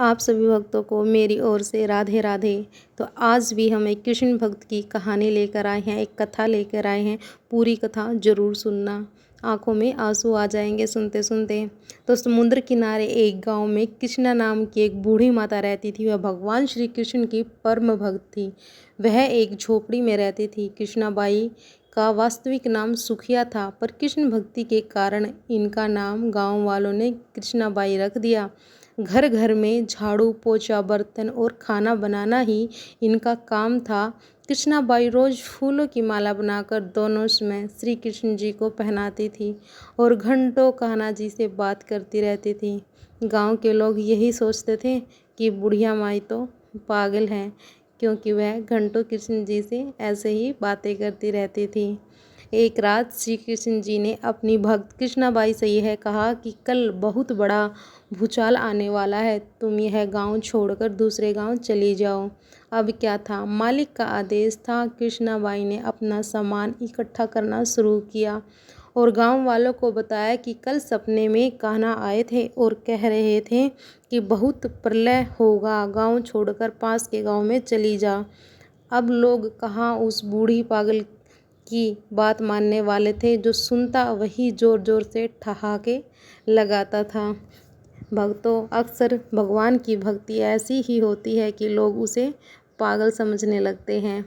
आप सभी भक्तों को मेरी ओर से राधे राधे। तो आज भी हम एक कृष्ण भक्त की कहानी लेकर आए हैं, एक कथा लेकर आए हैं। पूरी कथा ज़रूर सुनना, आंखों में आंसू आ जाएंगे सुनते सुनते। तो समुद्र किनारे एक गांव में कृष्णा नाम की एक बूढ़ी माता रहती थी। वह भगवान श्री कृष्ण की परम भक्त थी। वह एक झोपड़ी में रहती थी। कृष्णाबाई का वास्तविक नाम सुखिया था, पर कृष्ण भक्ति के कारण इनका नाम गांव वालों ने कृष्णाबाई रख दिया। घर घर में झाड़ू पोछा बर्तन और खाना बनाना ही इनका काम था। कृष्णाबाई रोज फूलों की माला बनाकर दोनों में श्री कृष्ण जी को पहनाती थी और घंटों कान्हा जी से बात करती रहती थी। गांव के लोग यही सोचते थे कि बुढ़िया माई तो पागल है, क्योंकि वह घंटों कृष्ण जी से ऐसे ही बातें करती रहती थी। एक रात श्री कृष्ण जी ने अपनी भक्त कृष्णाबाई से यह कहा कि कल बहुत बड़ा भूचाल आने वाला है, तुम यह गांव छोड़कर दूसरे गांव चली जाओ। अब क्या था, मालिक का आदेश था। कृष्णाबाई ने अपना सामान इकट्ठा करना शुरू किया और गांव वालों को बताया कि कल सपने में कान्हा आए थे और कह रहे थे कि बहुत प्रलय होगा, गांव छोड़कर पास के गांव में चली जा। अब लोग कहाँ उस बूढ़ी पागल की बात मानने वाले थे। जो सुनता वही जोर जोर से ठहाके लगाता था। भक्तों, अक्सर भगवान की भक्ति ऐसी ही होती है कि लोग उसे पागल समझने लगते हैं।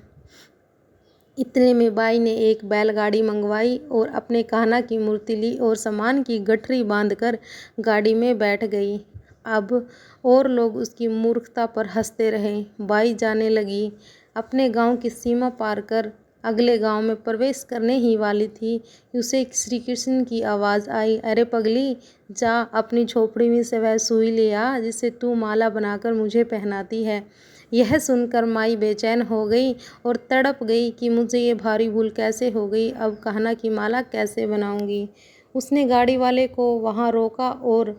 इतने में बाई ने एक बैलगाड़ी मंगवाई और अपने कान्हा की मूर्ति ली और सामान की गठरी बांधकर गाड़ी में बैठ गई। अब और लोग उसकी मूर्खता पर हंसते रहे। बाई जाने लगी। अपने गांव की सीमा पार कर अगले गांव में प्रवेश करने ही वाली थी, उसे श्री कृष्ण की आवाज़ आई, अरे पगली, जा अपनी झोपड़ी में से वह सुई ले आ जिसे तू माला बनाकर मुझे पहनाती है। यह सुनकर माई बेचैन हो गई और तड़प गई कि मुझे ये भारी भूल कैसे हो गई, अब कान्हा की माला कैसे बनाऊंगी। उसने गाड़ी वाले को वहां रोका और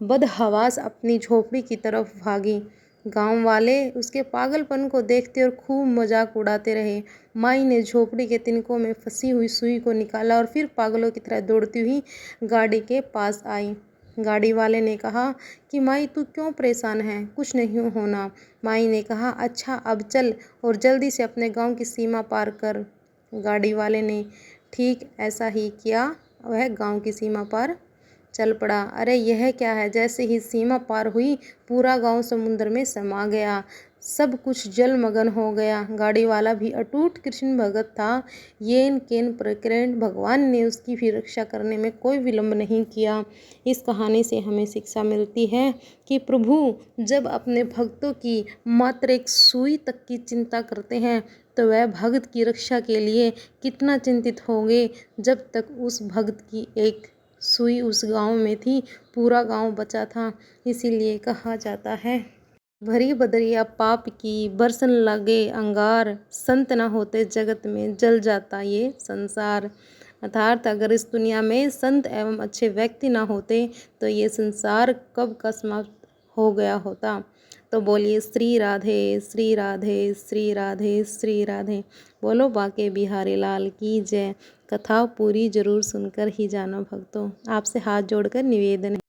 बदहवास अपनी झोपड़ी की तरफ भागी। गांव वाले उसके पागलपन को देखते और खूब मजाक उड़ाते रहे। माई ने झोपड़ी के तिनकों में फंसी हुई सुई को निकाला और फिर पागलों की तरह दौड़ती हुई गाड़ी के पास आई। गाड़ी वाले ने कहा कि माई तू क्यों परेशान है, कुछ नहीं होना। माई ने कहा, अच्छा अब चल और जल्दी से अपने गांव की सीमा पार कर। गाड़ी वाले ने ठीक ऐसा ही किया। वह गांव की सीमा पार चल पड़ा। अरे यह क्या है, जैसे ही सीमा पार हुई पूरा गांव समुद्र में समा गया। सब कुछ जलमग्न हो गया। गाड़ी वाला भी अटूट कृष्ण भगत था। येन केन प्रकरण भगवान ने उसकी भी रक्षा करने में कोई विलंब नहीं किया। इस कहानी से हमें शिक्षा मिलती है कि प्रभु जब अपने भक्तों की मात्र एक सुई तक की चिंता करते हैं तो वह भक्त की रक्षा के लिए कितना चिंतित होंगे। जब तक उस भक्त की एक सुई उस गांव में थी, पूरा गांव बचा था। इसीलिए कहा जाता है, भरी बदरिया पाप की बरसन लगे अंगार, संत न होते जगत में जल जाता ये संसार। अर्थात अगर इस दुनिया में संत एवं अच्छे व्यक्ति ना होते तो ये संसार कब का समाप्त हो गया होता। तो बोलिए श्री राधे श्री राधे श्री राधे श्री राधे। बोलो बाके बिहारी लाल की जय। कथा पूरी जरूर सुनकर ही जाना भक्तों। आपसे हाथ जोड़कर निवेदन है।